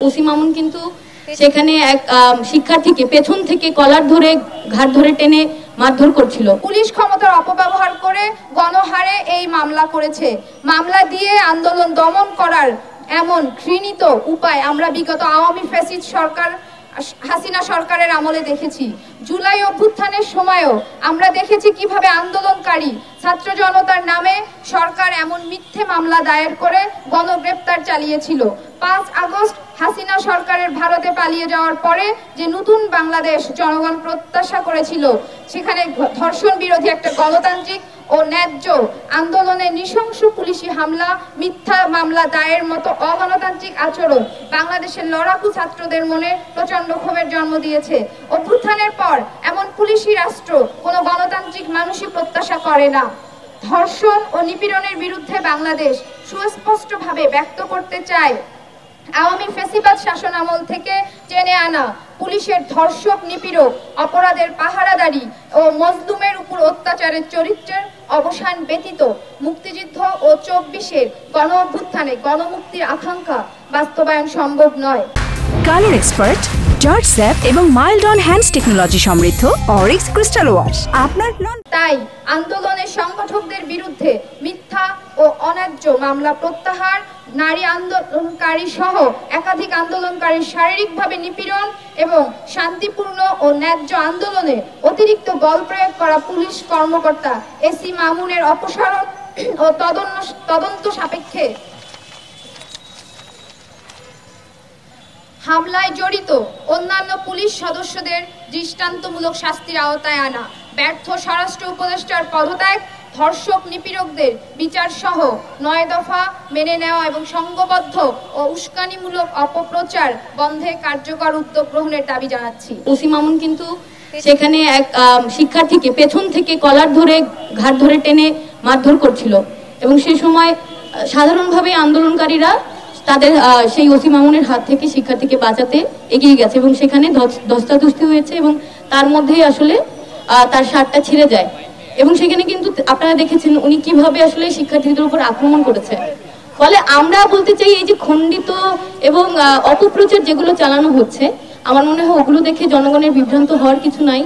OC Mamun কিন্তু সেখানে এক শিক্ষার্থীকে পেছন থেকে কলার ধরে ঘাট ধরে টেনে মারধর করছিল। পুলিশ ক্ষমতার অপব্যবহার করে গণহারে এই মামলা করেছে। মামলা দিয়ে আন্দোলন দমন করার এমন ঘৃণিত উপায় আমরা বিগত আওয়ামী ফ্যাসিস্ট সরকার হাসিনা সরকারের আমলে দেখেছি। জুলাই অভ্যুত্থানের সময়ও আমরা দেখেছি কিভাবে আন্দোলনকারী ছাত্র জনতার নামে সরকার এমন মিথ্যে মামলা দায়ের করে গণগ্রেপ্তার চালিয়েছিল। 5 আগস্ট হাসিনা সরকারের ভারতে পালিয়ে যাওয়ার পরে যে নতুন বাংলাদেশ জনগণ প্রত্যাশা করেছিল, সেখানে ধর্ষণ বিরোধী একটা গণতান্ত্রিক ও ন্যায্য আন্দোলনে নৃশংস পুলিশি হামলা, মিথ্যা মামলা দায়ের মতো অগণতান্ত্রিক আচরণ বাংলাদেশের লড়াকু ছাত্রদের মনে প্রচন্ড ক্ষোভের জন্ম দিয়েছে। অভ্যুত্থানের পর এমন পুলিশি রাষ্ট্র কোনো গণতান্ত্রিক মানুষই প্রত্যাশা করে না। ধর্ষণ ও নিপীড়নের বিরুদ্ধে বাংলাদেশ সুস্পষ্টভাবে ব্যক্ত করতে চায় আওয়ামী ফ্যাসিবাদ শাসনামল থেকে টেনে আনা পুলিশের ধর্ষক, নিপীড়ক, অপরাধের পাহারাদারি ও মজলুমের উপর অত্যাচারের চরিত্রের অবসান ব্যতীত মুক্তিযুদ্ধ ও 24-এর গণ অভ্যুত্থানে গণমুক্তির আকাঙ্ক্ষা বাস্তবায়ন সম্ভব নয়। কালার এক্সপার্ট, জর্জ স্যাপ এবং মাইল্ড অন হ্যান্ডস টেকনোলজি সমৃদ্ধ অরিক্স ক্রিস্টাল ওয়াশ আপনার তাই আন্দোলনের সংগঠকদের বিরুদ্ধে মিথ্যা ও অন্যায্য মামলা প্রত্যাহার, নারী আন্দোলনকারী সহ একাধিক আন্দোলনকারী শারীরিকভাবে নিপীড়ন এবং শান্তিপূর্ণ ও ন্যায্য আন্দোলনে অতিরিক্ত বল প্রয়োগ করা পুলিশ কর্মকর্তা এসি মামুনের অপসারণ ও তদন্ত সাপেক্ষে হামলায় জড়িত অন্যান্য পুলিশ সদস্যদের দৃষ্টান্তমূলক শাস্তির আওতায় আনা, ব্যর্থ স্বরাষ্ট্র উপদেষ্টার পদত্যাগ, ধর্ষক নিপীড়কদের বিচার সহ 9 দফা মেনে নেওয়া এবং সংঘবদ্ধ ও উস্কানিমূলক অপপ্রচার বন্ধে কার্যকর উদ্যোগ গ্রহণের দাবি জানাচ্ছি। ওসি মামুন কিন্তু সেখানে এক শিক্ষার্থীকে পেছন থেকে কলার ধরে ঘাট ধরে টেনে মারধর করছিল এবং সেই সময় সাধারণভাবে আন্দোলনকারীরা তাদের সেই ওসি মামুনের হাত থেকে শিক্ষার্থীকে বাঁচাতে এগিয়ে গেছে এবং সেখানে ধস্তাধস্তি হয়েছে এবং তার মধ্যেই আসলে তার শার্টটা ছিঁড়ে যায় এবং সেখানে কিন্তু আপনারা দেখেছেন উনি কিভাবে আসলে শিক্ষার্থীদের উপর আক্রমণ করেছে। ফলে আমরা বলতে চাই এই যে খণ্ডিত এবং অপপ্রচার যেগুলো চালানো হচ্ছে, আমার মনে হয় ওগুলো দেখে জনগণের বিভ্রান্ত হওয়ার কিছু নাই।